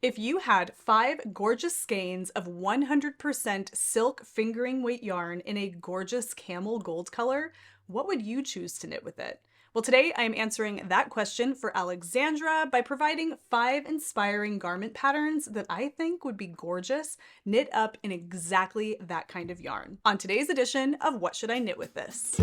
If you had 5 gorgeous skeins of 100% silk fingering weight yarn in a gorgeous camel gold color, what would you choose to knit with it? Well, today I am answering that question for Alexandra by providing 5 inspiring garment patterns that I think would be gorgeous, knit up in exactly that kind of yarn. On today's edition of What Should I Knit With This?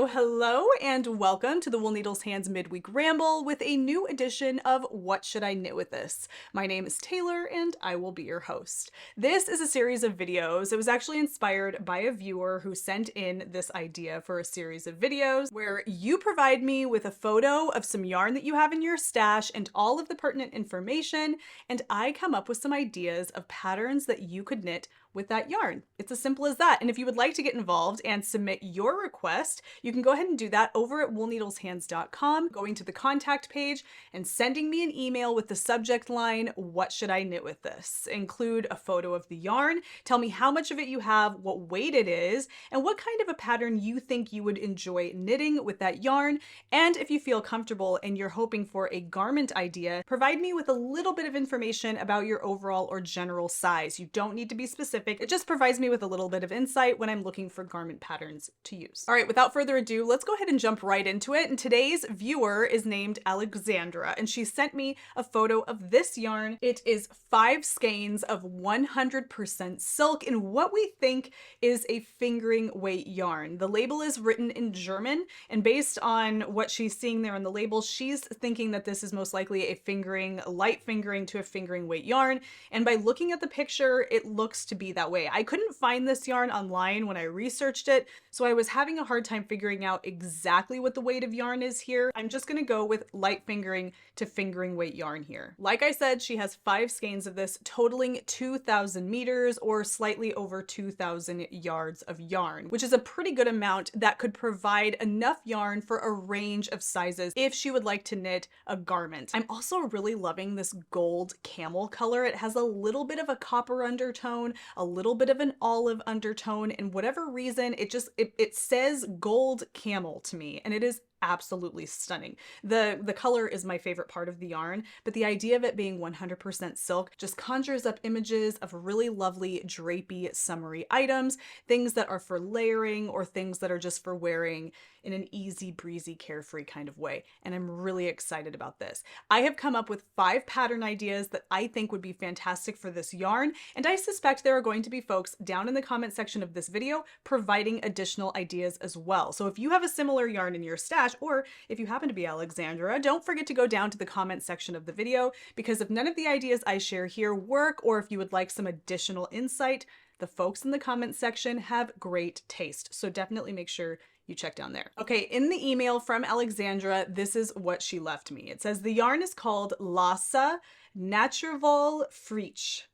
Hello, and welcome to the Wool Needles Hands Midweek Ramble with a new edition of What Should I Knit With This? My name is Taylor, and I will be your host. This is a series of videos. It was actually inspired by a viewer who sent in this idea for a series of videos where you provide me with a photo of some yarn that you have in your stash and all of the pertinent information, and I come up with some ideas of patterns that you could knit with that yarn. It's as simple as that. And if you would like to get involved and submit your request, you can go ahead and do that over at woolneedleshands.com, going to the contact page and sending me an email with the subject line, "What should I knit with this?" Include a photo of the yarn, tell me how much of it you have, what weight it is, and what kind of a pattern you think you would enjoy knitting with that yarn. And if you feel comfortable and you're hoping for a garment idea, provide me with a little bit of information about your overall or general size. You don't need to be specific. It just provides me with a little bit of insight when I'm looking for garment patterns to use. All right, without further ado, let's go ahead and jump right into it. And today's viewer is named Alexandra, and she sent me a photo of this yarn. It is 5 skeins of 100% silk in what we think is a fingering weight yarn. The label is written in German, and based on what she's seeing there on the label, she's thinking that this is most likely a light fingering to a fingering weight yarn. And by looking at the picture, it looks to be that way. I couldn't find this yarn online when I researched it, so I was having a hard time figuring out exactly what the weight of yarn is here. I'm just gonna go with light fingering to fingering weight yarn here. Like I said, she has 5 skeins of this, totaling 2,000 meters or slightly over 2,000 yards of yarn, which is a pretty good amount that could provide enough yarn for a range of sizes if she would like to knit a garment. I'm also really loving this gold camel color. It has a little bit of a copper undertone, a little bit of an olive undertone, and whatever reason, it says gold camel to me, and it is absolutely stunning. The color is my favorite part of the yarn, but the idea of it being 100% silk just conjures up images of really lovely drapey summery items, things that are for layering or things that are just for wearing in an easy breezy carefree kind of way. And I'm really excited about this. I have come up with 5 pattern ideas that I think would be fantastic for this yarn, and I suspect there are going to be folks down in the comment section of this video providing additional ideas as well. So if you have a similar yarn in your stash, or if you happen to be Alexandra, don't forget to go down to the comment section of the video, because if none of the ideas I share here work, or if you would like some additional insight, the folks in the comment section have great taste. So definitely make sure you check down there. Okay, in the email from Alexandra, this is what she left me. It says the yarn is called Lassa Naturval Frisch.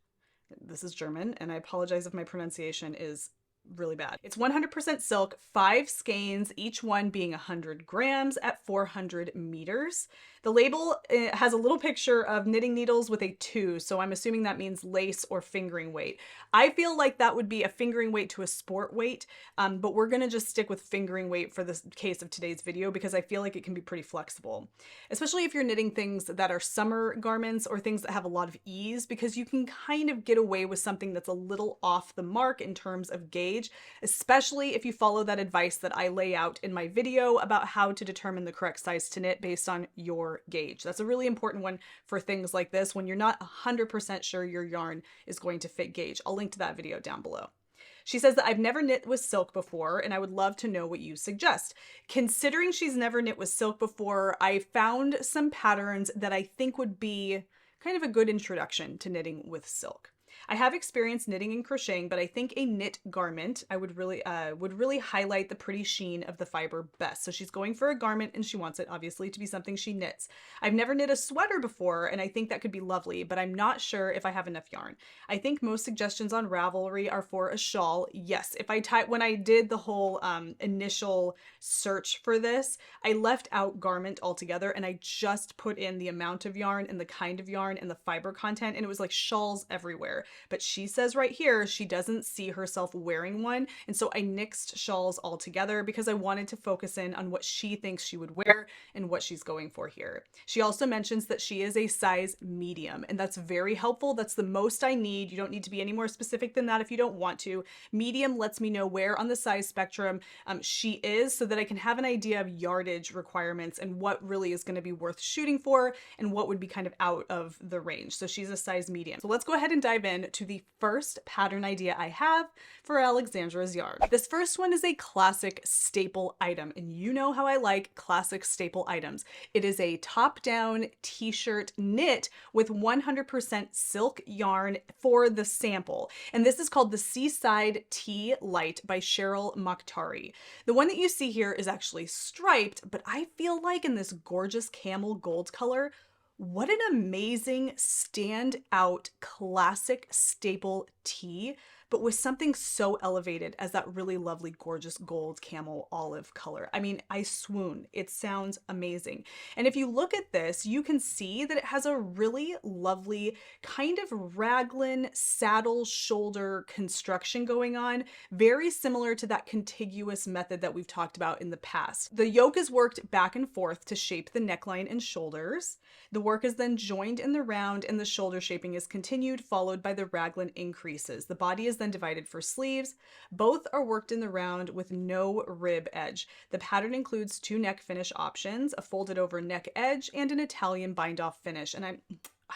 This is German, and I apologize if my pronunciation is really bad. It's 100% silk, 5 skeins, each one being 100 grams at 400 meters. The label has a little picture of knitting needles with a 2, so I'm assuming that means lace or fingering weight. I feel like that would be a fingering weight to a sport weight, but we're gonna just stick with fingering weight for the case of today's video because I feel like it can be pretty flexible, especially if you're knitting things that are summer garments or things that have a lot of ease, because you can kind of get away with something that's a little off the mark in terms of gauge, especially if you follow that advice that I lay out in my video about how to determine the correct size to knit based on your gauge. That's a really important one for things like this when you're not 100% sure your yarn is going to fit gauge. I'll link to that video down below. She says that I've never knit with silk before, and I would love to know what you suggest. Considering she's never knit with silk before, I found some patterns that I think would be kind of a good introduction to knitting with silk. I have experience knitting and crocheting, but I think a knit garment I would really highlight the pretty sheen of the fiber best. So she's going for a garment and she wants it obviously to be something she knits. I've never knit a sweater before, and I think that could be lovely, but I'm not sure if I have enough yarn. I think most suggestions on Ravelry are for a shawl. Yes, when I did the whole initial search for this, I left out garment altogether and I just put in the amount of yarn and the kind of yarn and the fiber content, and it was like shawls everywhere. but she says right here she doesn't see herself wearing one. And so I nixed shawls all together because I wanted to focus in on what she thinks she would wear and what she's going for here. She also mentions that she is a size medium, and that's very helpful. That's the most I need. You don't need to be any more specific than that if you don't want to. Medium lets me know where on the size spectrum she is, so that I can have an idea of yardage requirements and what really is going to be worth shooting for and what would be kind of out of the range. So she's a size medium. So let's go ahead and dive in to the first pattern idea I have for Alexandra's yarn. This first one is a classic staple item, and you know how I like classic staple items. It is a top-down t-shirt knit with 100% silk yarn for the sample, and this is called the Seaside Tea Light by Cheryl Mokhtari. The one that you see here is actually striped, but I feel like in this gorgeous camel gold color, what an amazing standout classic staple tee, but with something so elevated as that really lovely, gorgeous gold camel olive color. I mean, I swoon. It sounds amazing. And if you look at this, you can see that it has a really lovely kind of raglan saddle shoulder construction going on, very similar to that contiguous method that we've talked about in the past. The yoke is worked back and forth to shape the neckline and shoulders. The work is then joined in the round, and the shoulder shaping is continued, followed by the raglan increases. The body is then divided for sleeves. Both are worked in the round with no rib edge. The pattern includes 2 neck finish options, a folded over neck edge and an Italian bind off finish. And I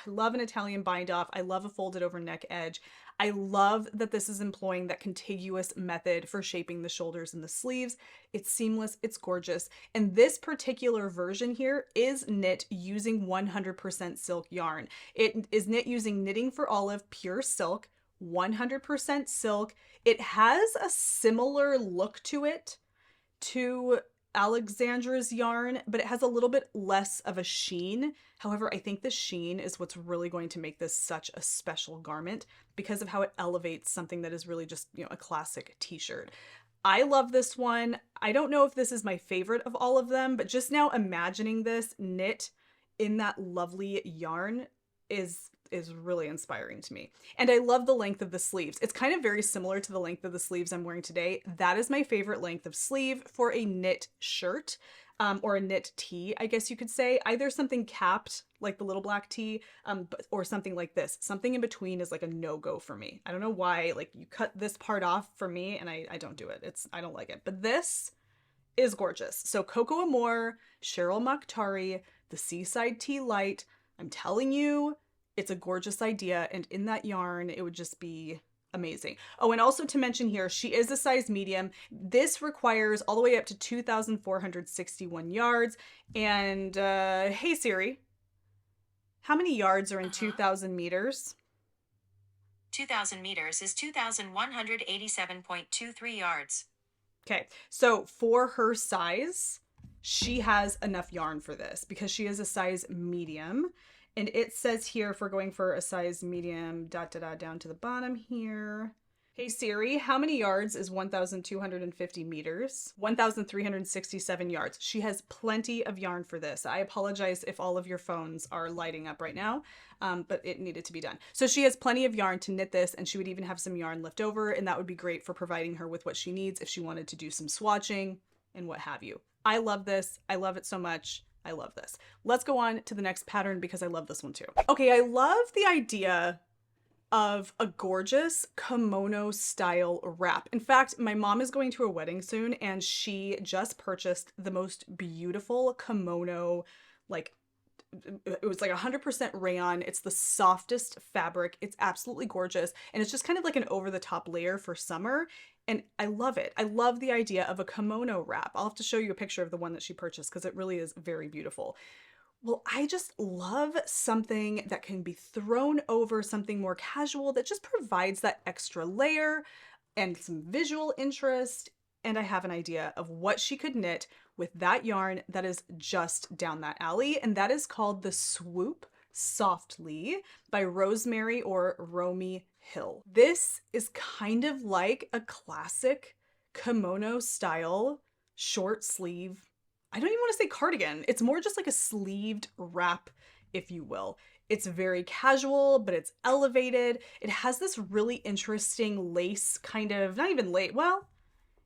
love an Italian bind off. I love a folded over neck edge. I love that this is employing that contiguous method for shaping the shoulders and the sleeves. It's seamless, it's gorgeous. And this particular version here is knit using 100% silk yarn. It is knit using Knitting for Olive pure silk, 100% silk. It has a similar look to it to Alexandra's yarn, but it has a little bit less of a sheen. However, I think the sheen is what's really going to make this such a special garment because of how it elevates something that is really just, a classic t-shirt. I love this one. I don't know if this is my favorite of all of them, but just now imagining this knit in that lovely yarn is really inspiring to me. And I love the length of the sleeves. It's kind of very similar to the length of the sleeves I'm wearing today. That is my favorite length of sleeve for a knit shirt, or a knit tee, I guess you could say. Either something capped, like the little black tee, or something like this. Something in between is like a no-go for me. I don't know why, like you cut this part off for me and I don't do it. I don't like it. But this is gorgeous. So Coco Amore, Cheryl Mokhtari, the Seaside Tea Light. I'm telling you, it's a gorgeous idea, and in that yarn, it would just be amazing. Oh, and also to mention here, she is a size medium. This requires all the way up to 2,461 yards. And hey Siri, how many yards are in 2,000 meters? 2,000 meters is 2,187.23 yards. Okay, so for her size, she has enough yarn for this because she is a size medium. And it says here, if we're going for a size medium, down to the bottom here. Hey Siri, how many yards is 1,250 meters? 1,367 yards. She has plenty of yarn for this. I apologize if all of your phones are lighting up right now, but it needed to be done. So she has plenty of yarn to knit this, and she would even have some yarn left over, and that would be great for providing her with what she needs if she wanted to do some swatching and what have you. I love this. I love it so much. I love this. Let's go on to the next pattern because I love this one too. Okay, I love the idea of a gorgeous kimono style wrap. In fact, my mom is going to a wedding soon and she just purchased the most beautiful kimono, like it was like 100% rayon. It's the softest fabric. It's absolutely gorgeous. And it's just kind of like an over the top layer for summer. And I love it. I love the idea of a kimono wrap. I'll have to show you a picture of the one that she purchased because it really is very beautiful. Well, I just love something that can be thrown over something more casual that just provides that extra layer and some visual interest. And I have an idea of what she could knit with that yarn that is just down that alley. And that is called the Swoop Softly by Rosemary or Romy Hill. This is kind of like a classic kimono style short sleeve. I don't even want to say cardigan. It's more just like a sleeved wrap if you will. It's very casual, but it's elevated. It has this really interesting lace kind of, not even lace, well,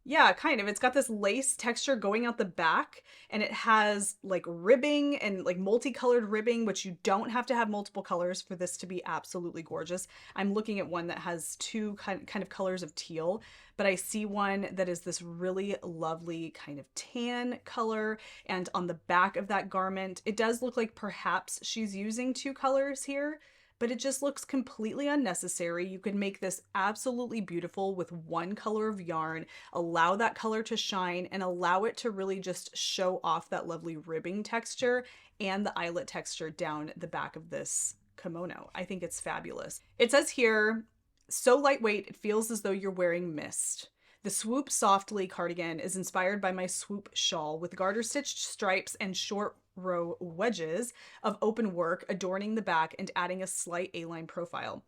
yeah, kind of. It's got this lace texture going out the back, and it has like ribbing and like multicolored ribbing, which you don't have to have multiple colors for this to be absolutely gorgeous. I'm looking at one that has two kind of colors of teal, but I see one that is this really lovely kind of tan color. And on the back of that garment, it does look like perhaps she's using two colors here, but it just looks completely unnecessary. You could make this absolutely beautiful with one color of yarn, allow that color to shine, and allow it to really just show off that lovely ribbing texture and the eyelet texture down the back of this kimono. I think it's fabulous. It says here, so lightweight, it feels as though you're wearing mist. The Swoop Softly cardigan is inspired by my Swoop shawl with garter stitched stripes and short row wedges of open work adorning the back and adding a slight A-line profile.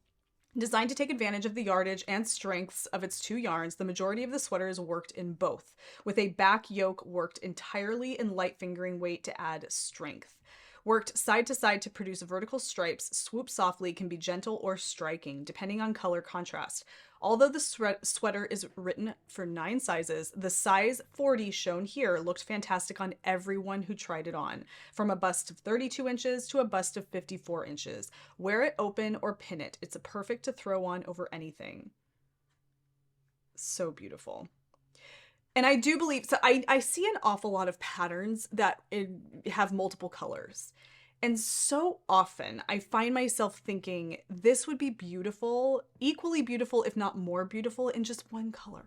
Designed to take advantage of the yardage and strengths of its two yarns, the majority of the sweater is worked in both, with a back yoke worked entirely in light fingering weight to add strength. Worked side to side to produce vertical stripes, Swoop Softly can be gentle or striking, depending on color contrast. Although the sweater is written for 9 sizes, the size 40 shown here looked fantastic on everyone who tried it on, from a bust of 32 inches to a bust of 54 inches. Wear it open or pin it. It's perfect to throw on over anything. So beautiful. And I do believe, so I see an awful lot of patterns that have multiple colors. And so often I find myself thinking this would be beautiful, equally beautiful, if not more beautiful, in just one color.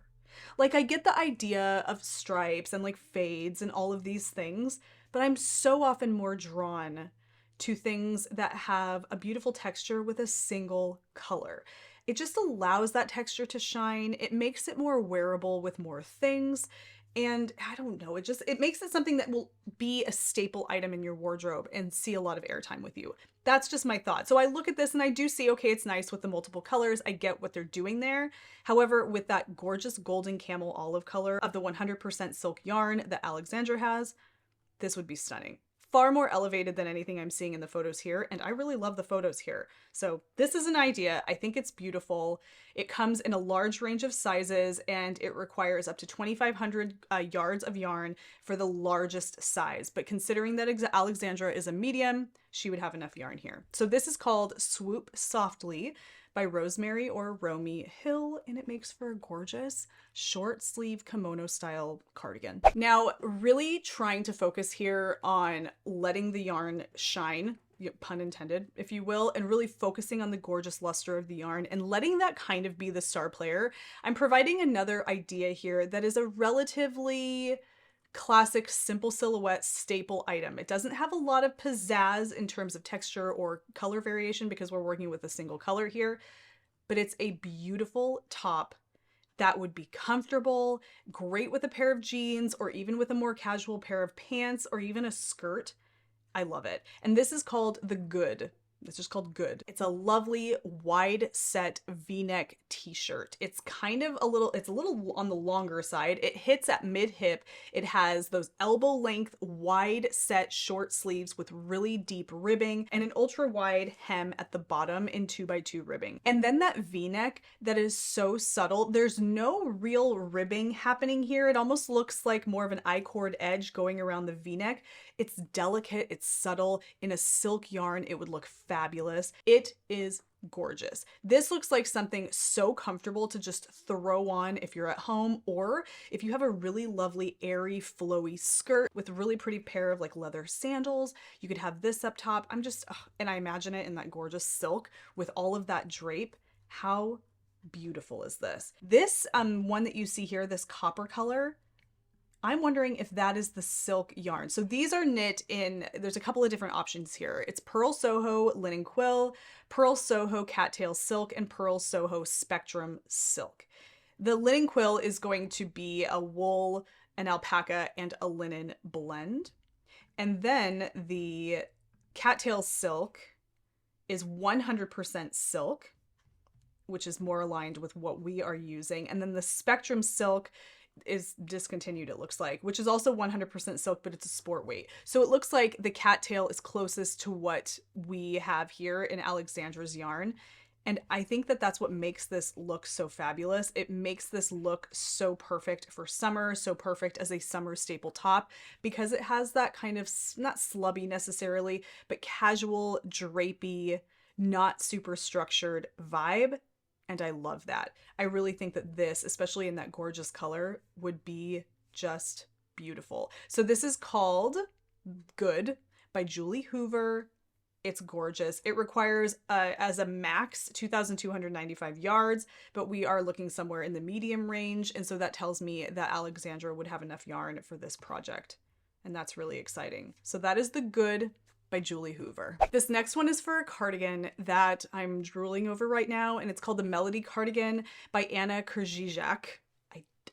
Like, I get the idea of stripes and like fades and all of these things, but I'm so often more drawn to things that have a beautiful texture with a single color. It just allows that texture to shine. It makes it more wearable with more things. And I don't know, it makes it something that will be a staple item in your wardrobe and see a lot of airtime with you. That's just my thought. So I look at this and I do see, okay, it's nice with the multiple colors. I get what they're doing there. However, with that gorgeous golden camel olive color of the 100% silk yarn that Alexandra has, this would be stunning. Far more elevated than anything I'm seeing in the photos here, and I really love the photos here. So this is an idea. I think it's beautiful. It comes in a large range of sizes, and it requires up to 2,500 yards of yarn for the largest size. But considering that Alexandra is a medium, she would have enough yarn here. So this is called Swoop Softly by Rosemary or Romy Hill, and it makes for a gorgeous short sleeve kimono style cardigan. Now, really trying to focus here on letting the yarn shine, pun intended, if you will, and really focusing on the gorgeous luster of the yarn and letting that kind of be the star player. I'm providing another idea here that is a relatively classic simple silhouette staple item. It doesn't have a lot of pizzazz in terms of texture or color variation because we're working with a single color here, but it's a beautiful top that would be comfortable, great with a pair of jeans or even with a more casual pair of pants or even a skirt. I love it. And this is called the Good. It's just called Good. It's a lovely wide set V-neck t-shirt. It's kind of it's a little on the longer side. It hits at mid-hip. It has those elbow length wide set short sleeves with really deep ribbing and an ultra wide hem at the bottom in 2x2 ribbing. And then that V-neck that is so subtle. There's no real ribbing happening here. It almost looks like more of an I-cord edge going around the V-neck. It's delicate, it's subtle. In a silk yarn, it would look fabulous. It is gorgeous. This looks like something so comfortable to just throw on if you're at home, or if you have a really lovely airy flowy skirt with a really pretty pair of like leather sandals, you could have this up top. And I imagine it in that gorgeous silk with all of that drape. How beautiful is this? This one that you see here, this copper color, I'm wondering if that is the silk yarn. So these are knit in, there's a couple of different options here. It's Pearl Soho Linen Quill, Pearl Soho Cattail Silk, and Pearl Soho Spectrum Silk. The linen quill is going to be a wool, an alpaca, and a linen blend. And then the Cattail Silk is 100% silk, which is more aligned with what we are using. And then the Spectrum Silk is discontinued, it looks like, which is also 100% silk, but it's a sport weight. So it looks like the cattail is closest to what we have here in Alexandra's yarn. And I think that that's what makes this look so fabulous. It makes this look so perfect for summer, so perfect as a summer staple top, because it has that kind of, not slubby necessarily, but casual, drapey, not super structured vibe. And I love that. I really think that this, especially in that gorgeous color, would be just beautiful. So this is called Good by Julie Hoover. It's gorgeous. It requires, as a max, 2,295 yards, but we are looking somewhere in the medium range. And so that tells me that Alexandra would have enough yarn for this project. And that's really exciting. So that is the Good by Julie Hoover. This next one is for a cardigan that I'm drooling over right now, and it's called the Melody Cardigan by Anna Krzyzak.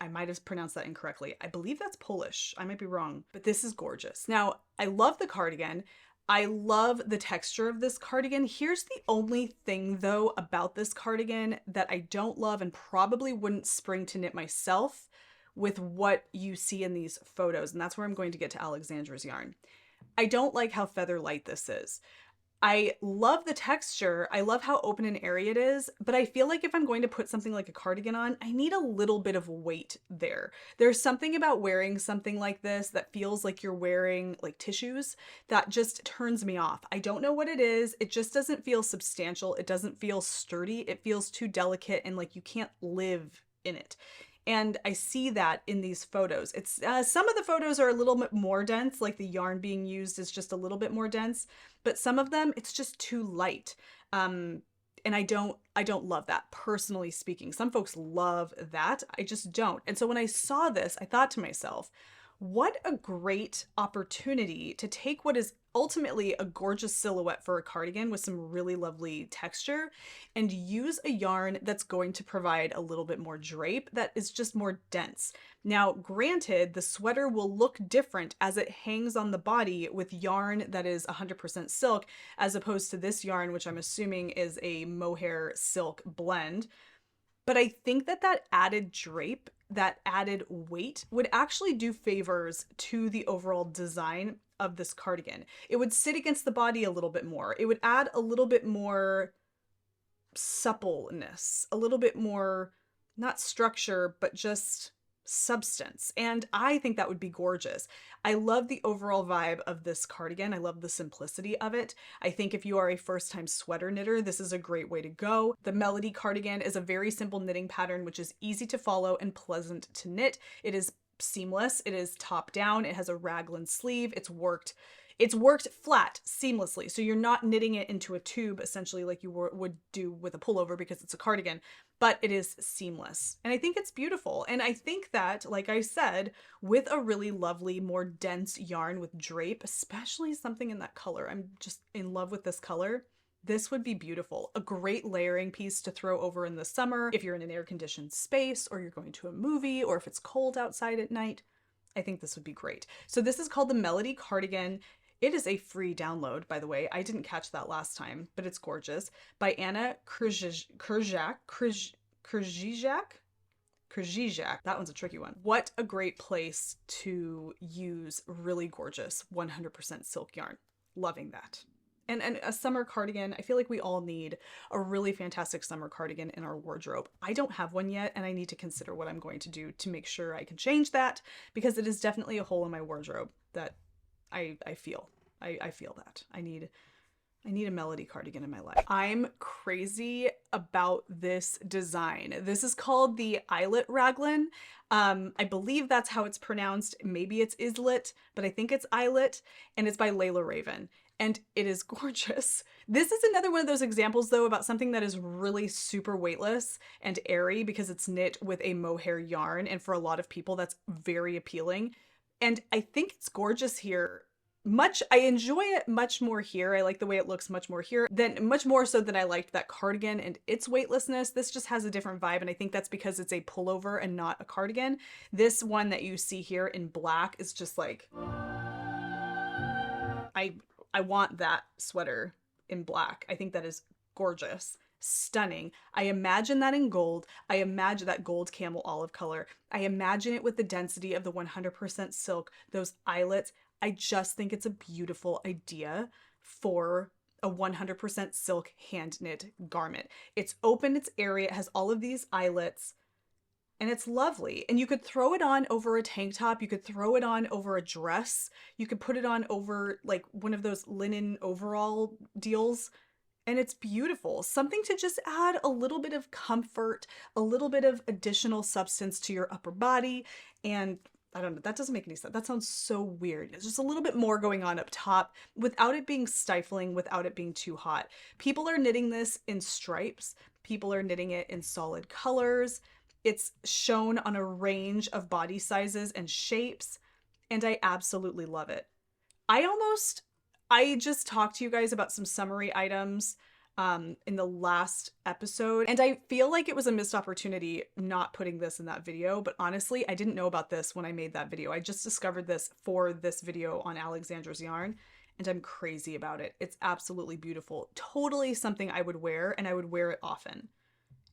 I might have pronounced that incorrectly. I believe that's Polish. I might be wrong, but this is gorgeous. Now, I love the cardigan. I love the texture of this cardigan. Here's the only thing though about this cardigan that I don't love and probably wouldn't spring to knit myself with what you see in these photos. And that's where I'm going to get to Alexandra's yarn. I don't like how feather light this is. I love the texture. I love how open and airy it is, but I feel like if I'm going to put something like a cardigan on, I need a little bit of weight there. There's something about wearing something like this that feels like you're wearing like tissues that just turns me off. I don't know what it is. It just doesn't feel substantial. It doesn't feel sturdy. It feels too delicate and like you can't live in it. And I see that in these photos. It's some of the photos are a little bit more dense, like the yarn being used is just a little bit more dense, but some of them it's just too light. And I don't love that, personally speaking. Some folks love that. I just don't. And so when I saw this, I thought to myself, what a great opportunity to take what is ultimately a gorgeous silhouette for a cardigan with some really lovely texture and use a yarn that's going to provide a little bit more drape that is just more dense. Now, granted, the sweater will look different as it hangs on the body with yarn that is 100% silk, as opposed to this yarn, which I'm assuming is a mohair silk blend. But I think that that added drape, that added weight would actually do favors to the overall design of this cardigan. It would sit against the body a little bit more. It would add a little bit more suppleness, a little bit more, not structure, but just substance. And I think that would be gorgeous. I love the overall vibe of this cardigan. I love the simplicity of it. I think if you are a first-time sweater knitter, this is a great way to go. The Melody cardigan is a very simple knitting pattern, which is easy to follow and pleasant to knit. It is seamless. It is top down. It has a raglan sleeve. It's worked flat seamlessly. So you're not knitting it into a tube essentially like you would do with a pullover because it's a cardigan, but it is seamless. And I think it's beautiful. And I think that, like I said, with a really lovely, more dense yarn with drape, especially something in that color, I'm just in love with this color. This would be beautiful. A great layering piece to throw over in the summer if you're in an air-conditioned space or you're going to a movie or if it's cold outside at night. I think this would be great. So this is called the Melody Cardigan. It is a free download, by the way. I didn't catch that last time, but it's gorgeous. By Anna Krzyzak. That one's a tricky one. What a great place to use really gorgeous 100% silk yarn. Loving that. And a summer cardigan, I feel like we all need a really fantastic summer cardigan in our wardrobe. I don't have one yet, and I need to consider what I'm going to do to make sure I can change that, because it is definitely a hole in my wardrobe that I feel that I need a Melody cardigan in my life. I'm crazy about this design. This is called the Islet Raglan. I believe that's how it's pronounced. Maybe it's Islet, but I think it's Islet, and it's by Layla Raven. And it is gorgeous. This is another one of those examples though about something that is really super weightless and airy because it's knit with a mohair yarn. And for a lot of people, that's very appealing. And I think it's gorgeous here. I enjoy it much more here. I like the way it looks much more here, much more so than I liked that cardigan and its weightlessness. This just has a different vibe, and I think that's because it's a pullover and not a cardigan. This one that you see here in black is just like, I want that sweater in black. I think that is gorgeous. stunning. I imagine that in gold. I imagine that gold camel olive color. I imagine it with the density of the 100% silk, those eyelets. I just think it's a beautiful idea for a 100% silk hand knit garment. It's open, it's airy, it has all of these eyelets, and it's lovely. And you could throw it on over a tank top. You could throw it on over a dress. You could put it on over like one of those linen overall deals. And it's beautiful. Something to just add a little bit of comfort, a little bit of additional substance to your upper body. And I don't know, that doesn't make any sense. That sounds so weird. It's just a little bit more going on up top without it being stifling, without it being too hot. People are knitting this in stripes. People are knitting it in solid colors. It's shown on a range of body sizes and shapes, and I absolutely love it. I just talked to you guys about some summary items in the last episode, and I feel like it was a missed opportunity not putting this in that video, but honestly, I didn't know about this when I made that video. I just discovered this for this video on Alexandra's yarn, and I'm crazy about it. It's absolutely beautiful. Totally something I would wear, and I would wear it often.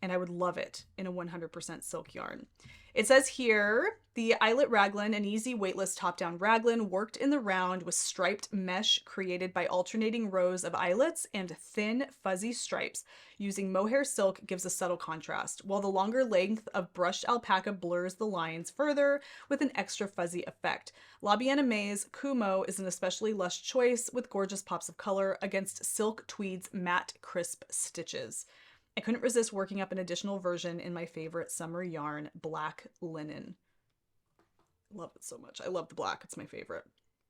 And I would love it in a 100% silk yarn. It says here, the eyelet raglan, an easy weightless top-down raglan worked in the round with striped mesh created by alternating rows of eyelets and thin fuzzy stripes. Using mohair silk gives a subtle contrast, while the longer length of brushed alpaca blurs the lines further with an extra fuzzy effect. Labiana May's Kumo is an especially lush choice with gorgeous pops of color against silk tweed's matte crisp stitches. I couldn't resist working up an additional version in my favorite summer yarn, black linen. Love it so much. I love the black. It's my favorite.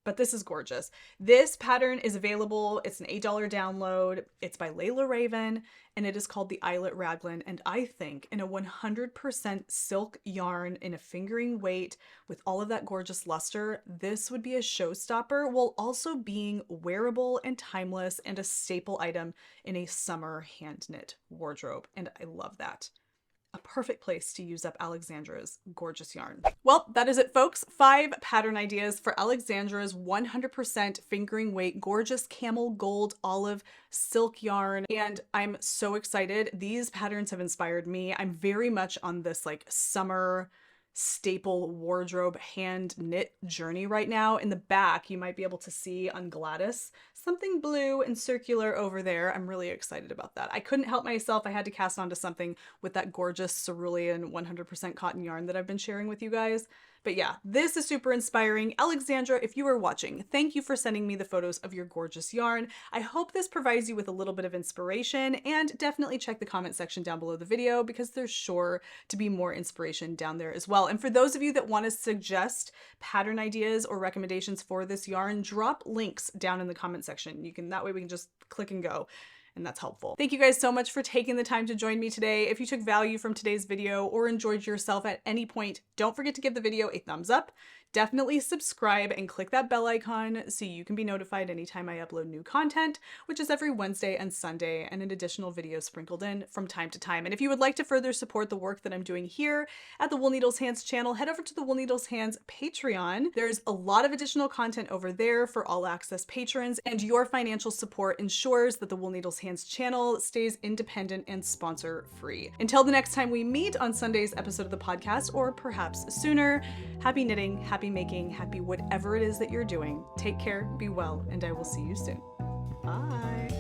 But this is gorgeous. This pattern is available. It's an $8 download. It's by Layla Raven, and it is called the Eyelet Raglan. And I think in a 100% silk yarn in a fingering weight with all of that gorgeous luster, this would be a showstopper while also being wearable and timeless and a staple item in a summer hand knit wardrobe. And I love that. A perfect place to use up Alexandra's gorgeous yarn. Well, that is it, folks. 5 pattern ideas for Alexandra's 100% fingering weight, gorgeous camel gold olive silk yarn. And I'm so excited. These patterns have inspired me. I'm very much on this like summer staple wardrobe hand knit journey right now. In the back, you might be able to see on Gladys something blue and circular over there. I'm really excited about that. I couldn't help myself. I had to cast onto something with that gorgeous cerulean 100% cotton yarn that I've been sharing with you guys. But yeah, this is super inspiring. Alexandra, if you are watching, thank you for sending me the photos of your gorgeous yarn. I hope this provides you with a little bit of inspiration, and definitely check the comment section down below the video because there's sure to be more inspiration down there as well. And for those of you that want to suggest pattern ideas or recommendations for this yarn, drop links down in the comment section. That way we can just click and go. And that's helpful. Thank you guys so much for taking the time to join me today. If you took value from today's video or enjoyed yourself at any point, don't forget to give the video a thumbs up. Definitely subscribe and click that bell icon so you can be notified anytime I upload new content, which is every Wednesday and Sunday, and an additional video sprinkled in from time to time. And if you would like to further support the work that I'm doing here at the Wool Needles Hands channel, head over to the Wool Needles Hands Patreon. There's a lot of additional content over there for all access patrons, and your financial support ensures that the Wool Needles Hands channel stays independent and sponsor free. Until the next time we meet on Sunday's episode of the podcast, or perhaps sooner, happy knitting, happy making, happy whatever it is that you're doing. Take care, be well, and I will see you soon. Bye.